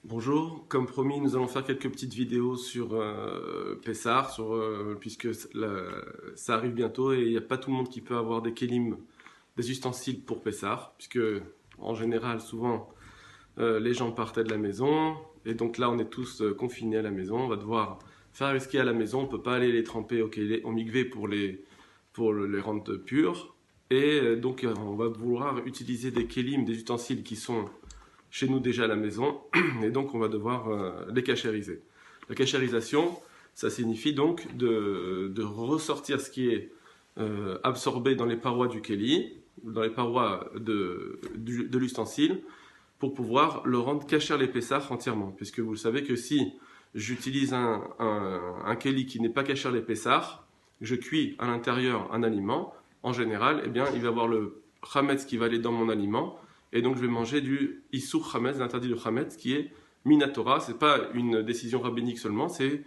Bonjour, comme promis, nous allons faire quelques petites vidéos sur Pessah, puisque ça arrive bientôt et il n'y a pas tout le monde qui peut avoir des kélim, des ustensiles pour Pessah, puisque en général, souvent, les gens partaient de la maison, et donc là, on est tous confinés à la maison, on va devoir faire avec ce qu'il y a à la maison, on ne peut pas aller les tremper au mikvé pour les rendre purs, et donc on va vouloir utiliser des kélim, des ustensiles qui sont chez nous déjà à la maison, et donc on va devoir les cachériser. La cachérisation, ça signifie donc de ressortir ce qui est absorbé dans les parois du kéli, dans les parois de l'ustensile, pour pouvoir le rendre kasher les pessach entièrement. Puisque vous le savez que si j'utilise un kéli qui n'est pas kasher les pessach, je cuis à l'intérieur un aliment, en général, eh bien, il va y avoir le chametz qui va aller dans mon aliment, et donc je vais manger du Issur Chametz, l'interdit de Chametz, qui est Minatora. Ce n'est pas une décision rabbinique seulement, c'est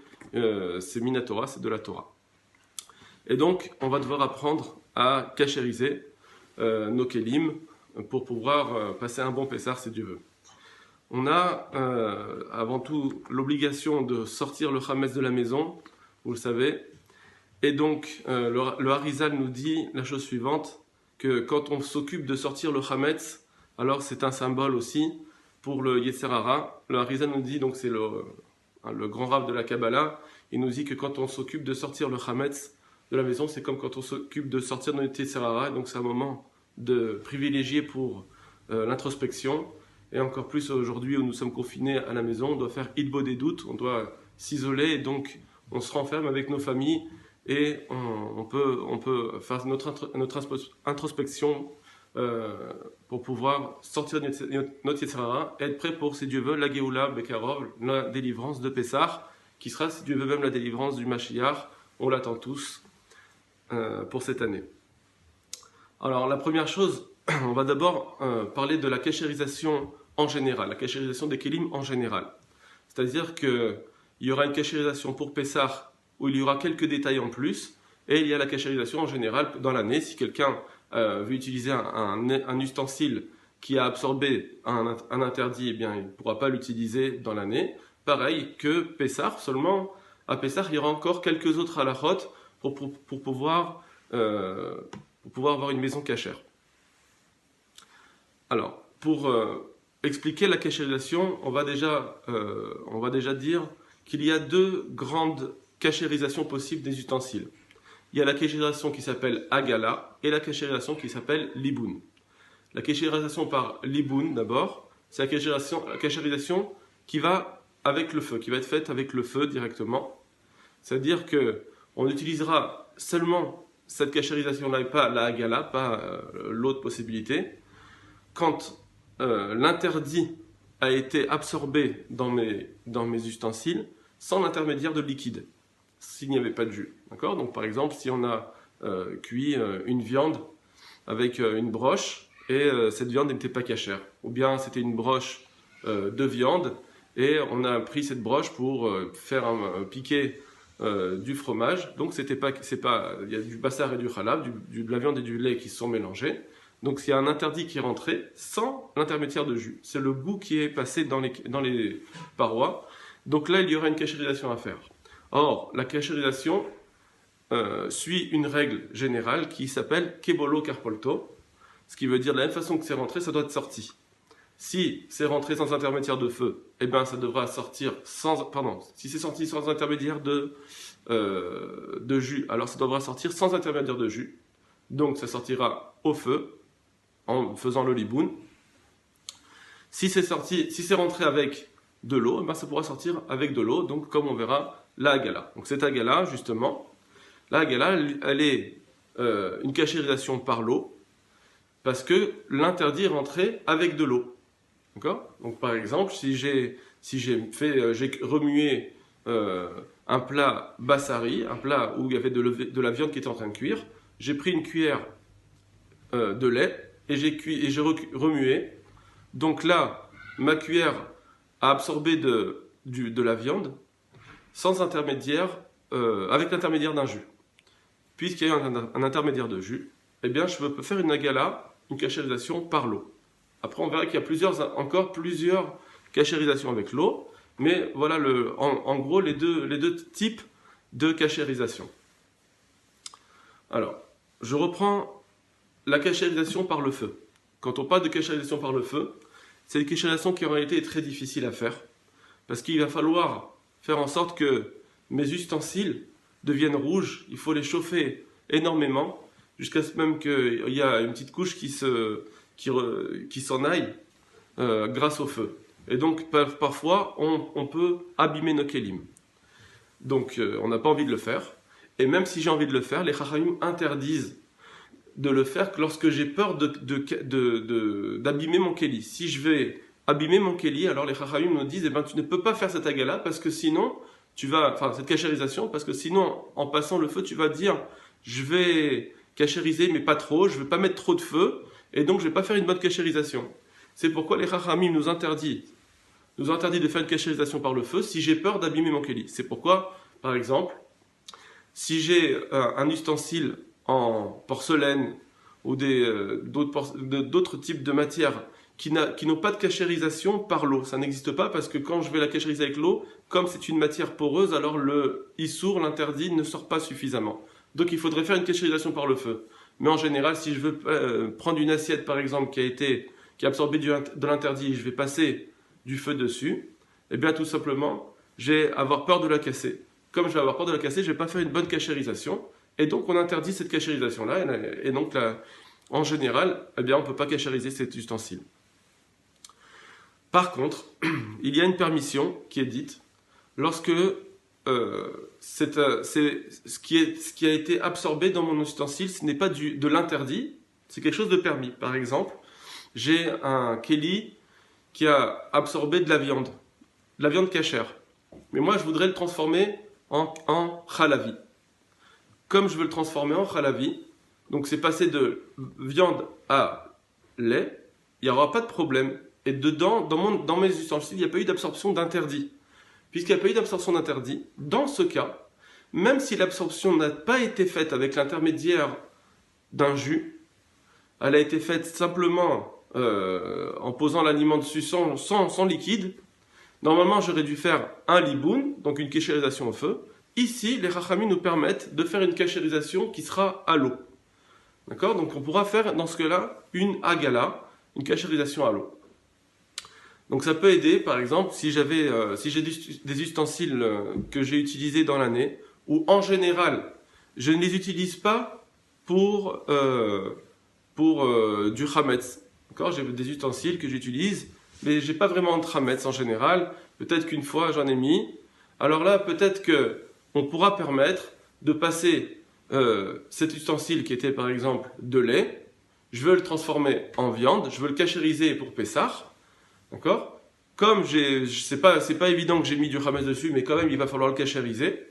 Minatora, c'est de la Torah. Et donc on va devoir apprendre à cachériser nos kélim pour pouvoir passer un bon Pessah si Dieu veut. On a avant tout l'obligation de sortir le Chametz de la maison, vous le savez. Et donc le Harizal nous dit la chose suivante, que quand on s'occupe de sortir le Chametz, alors c'est un symbole aussi pour le Yetzer Hara. Le Harizal nous dit, donc c'est le grand rav de la Kabbalah, il nous dit que quand on s'occupe de sortir le Chametz de la maison, c'est comme quand on s'occupe de sortir notre Yetzer Hara, donc c'est un moment de privilégié pour l'introspection, et encore plus aujourd'hui où nous sommes confinés à la maison, on doit faire Idbo des doutes, on doit s'isoler, et donc on se renferme avec nos familles, et on peut faire notre introspection pour pouvoir sortir de notre Yetzer Hara et être prêt pour, si Dieu veut, la Géoula Bekarov, la délivrance de Pessah, qui sera, si Dieu veut, même la délivrance du Mashiach. On l'attend tous pour cette année. Alors, la première chose, on va d'abord parler de la cachérisation en général, la cachérisation des kélim en général. C'est-à-dire qu'il y aura une cachérisation pour Pessah où il y aura quelques détails en plus, et il y a la cachérisation en général dans l'année. Si quelqu'un veut utiliser un ustensile qui a absorbé un interdit, eh bien, il ne pourra pas l'utiliser dans l'année. Pareil que Pessah, seulement à Pessah, il y aura encore quelques autres halachot pour pouvoir avoir une maison cachère. Alors, pour expliquer la cachérisation, on va déjà dire qu'il y a deux grandes cachérisations possibles des ustensiles. Il y a la cachérisation qui s'appelle Agala et la cachérisation qui s'appelle Liboun. La cachérisation par Liboun, d'abord, c'est la cachérisation qui va avec le feu, qui va être faite avec le feu directement. C'est-à-dire qu'on utilisera seulement cette cachérisation-là et pas la Agala, pas l'autre possibilité, quand l'interdit a été absorbé dans mes ustensiles sans l'intermédiaire de liquide, s'il n'y avait pas de jus. D'accord ? Donc par exemple, si on a cuit une viande avec une broche et cette viande n'était pas cachère, ou bien c'était une broche de viande et on a pris cette broche pour faire piquer du fromage, donc il y a du bassar et du halab, de la viande et du lait qui se sont mélangés. Donc il y a un interdit qui est rentré sans l'intermédiaire de jus. C'est le goût qui est passé dans les parois. Donc là, il y aura une cachérisation à faire. Or, la cachérisation suit une règle générale qui s'appelle Kebolo Karpolto, ce qui veut dire de la même façon que c'est rentré, ça doit être sorti. Si c'est rentré sans intermédiaire de feu, eh bien ça devra sortir si c'est sorti sans intermédiaire de jus, alors ça devra sortir sans intermédiaire de jus. Donc ça sortira au feu, en faisant le liboun. Si c'est rentré avec de l'eau, eh bien ça pourra sortir avec de l'eau, donc comme on verra la Hagala. Donc cette Hagala, justement, la Hagala, elle est une cachérisation par l'eau, parce que l'interdit est rentré avec de l'eau. D'accord ? Donc par exemple, si j'ai remué un plat bassari, un plat où il y avait de la viande qui était en train de cuire, j'ai pris une cuillère de lait et j'ai remué. Donc là, ma cuillère a absorbé de la viande sans intermédiaire, avec l'intermédiaire d'un jus. Puisqu'il y a un intermédiaire de jus, eh bien je peux faire une agala, une cachérisation par l'eau. Après, on verra qu'il y a encore plusieurs cachérisation avec l'eau. Mais voilà en gros les deux types de cachérisation. Alors, je reprends la cachérisation par le feu. Quand on parle de cachérisation par le feu, c'est une cachérisation qui en réalité est très difficile à faire. Parce qu'il va falloir faire en sorte que mes ustensiles deviennent rouges. Il faut les chauffer énormément, jusqu'à ce même qu'il y a une petite couche qui s'en aille grâce au feu. Et donc, parfois, on peut abîmer nos kélim. Donc, on n'a pas envie de le faire. Et même si j'ai envie de le faire, les chachamim interdisent de le faire que lorsque j'ai peur d'abîmer mon kéli. Si je vais abîmer mon kéli, alors les chachamim nous disent, eh ben, tu ne peux pas faire cette agala parce que sinon, cette cachérisation, parce que sinon, en passant le feu, tu vas dire, je vais cachériser, mais pas trop, je ne vais pas mettre trop de feu, et donc je ne vais pas faire une bonne cachérisation. C'est pourquoi les chachamim nous interdit de faire une cachérisation par le feu si j'ai peur d'abîmer mon kéli. C'est pourquoi, par exemple, si j'ai un ustensile en porcelaine ou d'autres types de matières qui n'ont pas de cachérisation par l'eau, ça n'existe pas parce que quand je vais la cachériser avec l'eau, comme c'est une matière poreuse, alors le issour, l'interdit, ne sort pas suffisamment. Donc il faudrait faire une cachérisation par le feu. Mais en général, si je veux prendre une assiette par exemple qui a absorbé de l'interdit, je vais passer du feu dessus, et bien tout simplement, je vais avoir peur de la casser. Comme je vais avoir peur de la casser, je ne vais pas faire une bonne cachérisation. Et donc, on interdit cette cachérisation-là. Et donc, là, en général, eh bien, on ne peut pas cachériser cet ustensile. Par contre, il y a une permission qui est dite lorsque ce qui a été absorbé dans mon ustensile, ce n'est pas de l'interdit, c'est quelque chose de permis. Par exemple, j'ai un kéli qui a absorbé de la viande cachère. Mais moi, je voudrais le transformer en chalavi. Comme je veux le transformer en chalavi, donc c'est passer de viande à lait, il n'y aura pas de problème. Et dedans, dans mes ustensiles, il n'y a pas eu d'absorption d'interdit. Puisqu'il n'y a pas eu d'absorption d'interdit, dans ce cas, même si l'absorption n'a pas été faite avec l'intermédiaire d'un jus, elle a été faite simplement en posant l'aliment dessus sans liquide, normalement j'aurais dû faire un liboun, donc une kéchérisation au feu. Ici, les chachamim nous permettent de faire une cachérisation qui sera à l'eau. D'accord? Donc on pourra faire dans ce cas-là une agala, une cachérisation à l'eau. Donc ça peut aider, par exemple, si j'ai des ustensiles que j'ai utilisés dans l'année, ou en général, je ne les utilise pas pour du chametz. D'accord? J'ai des ustensiles que j'utilise, mais j'ai pas vraiment de chametz en général. Peut-être qu'une fois j'en ai mis. Alors là, peut-être que on pourra permettre de passer cet ustensile qui était par exemple de lait, je veux le transformer en viande, je veux le cachériser pour Pessah, d'accord? Comme c'est pas évident que j'ai mis du chametz dessus, mais quand même il va falloir le cachériser,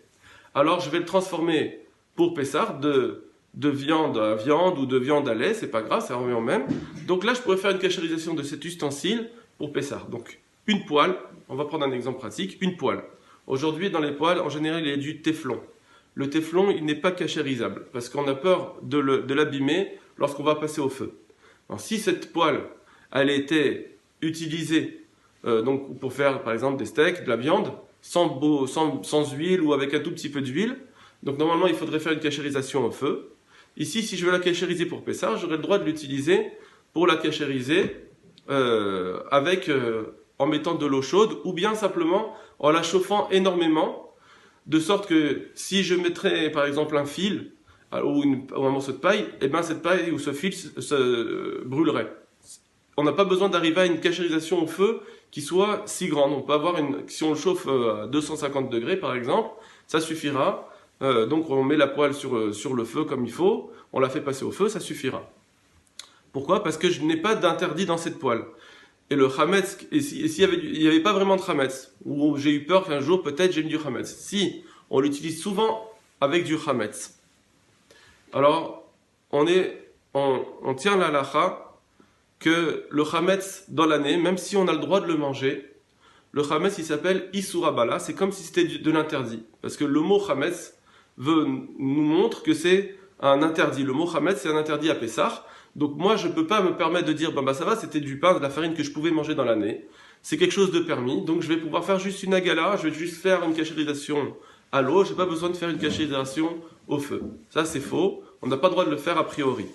alors je vais le transformer pour Pessah de viande à viande ou de viande à lait, c'est pas grave, ça revient au même. Donc là je pourrais faire une cachérisation de cet ustensile pour Pessah. Donc une poêle, on va prendre un exemple pratique, une poêle. Aujourd'hui, dans les poêles, en général, il y a du téflon. Le téflon, il n'est pas cachérisable, parce qu'on a peur de l'abîmer lorsqu'on va passer au feu. Alors, si cette poêle, elle était utilisée donc pour faire, par exemple, des steaks, de la viande, sans huile ou avec un tout petit peu d'huile, donc normalement, il faudrait faire une cachérisation au feu. Ici, si je veux la cachériser pour Pessah, j'aurai le droit de l'utiliser pour la cachériser en mettant de l'eau chaude, ou bien simplement en la chauffant énormément, de sorte que si je mettrais par exemple un fil ou un morceau de paille, et bien cette paille ou ce fil se brûlerait. On n'a pas besoin d'arriver à une cachérisation au feu qui soit si grande. On peut avoir si on le chauffe à 250 degrés par exemple, ça suffira. Donc on met la poêle sur le feu comme il faut, on la fait passer au feu, ça suffira. Pourquoi? Parce que je n'ai pas d'interdit dans cette poêle. Et le chametz, s'il n'y avait pas vraiment de chametz, ou j'ai eu peur qu'un jour peut-être j'ai mis du chametz. Si, on l'utilise souvent avec du chametz. Alors, on tient la halakha que le chametz dans l'année, même si on a le droit de le manger, le chametz il s'appelle isurabala, c'est comme si c'était de l'interdit. Parce que le mot chametz nous montre que c'est un interdit. Le mot chametz c'est un interdit à Pessah. Donc moi, je ne peux pas me permettre de dire, ça va, c'était du pain, de la farine que je pouvais manger dans l'année. c'est quelque chose de permis, donc je vais pouvoir faire juste une agala, je vais juste faire une cachérisation à l'eau, je n'ai pas besoin de faire une cachérisation au feu. Ça c'est faux, on n'a pas le droit de le faire a priori.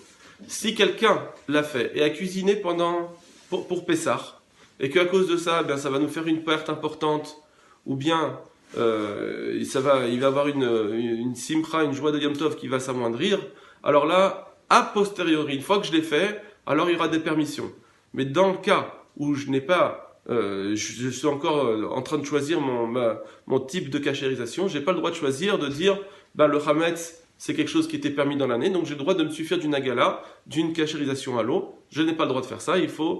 Si quelqu'un l'a fait et a cuisiné pour Pessah, et qu'à cause de ça, ça va nous faire une perte importante, ou bien il va avoir une simcha, une joie de Yom Tov qui va s'amoindrir, alors là, a posteriori, une fois que je l'ai fait, alors il y aura des permissions. Mais dans le cas où je n'ai pas, je suis encore en train de choisir mon type de cachérisation, je n'ai pas le droit de choisir, de dire, le Hametz, c'est quelque chose qui était permis dans l'année, donc j'ai le droit de me suffire d'une agala, d'une cachérisation à l'eau. Je n'ai pas le droit de faire ça, il faut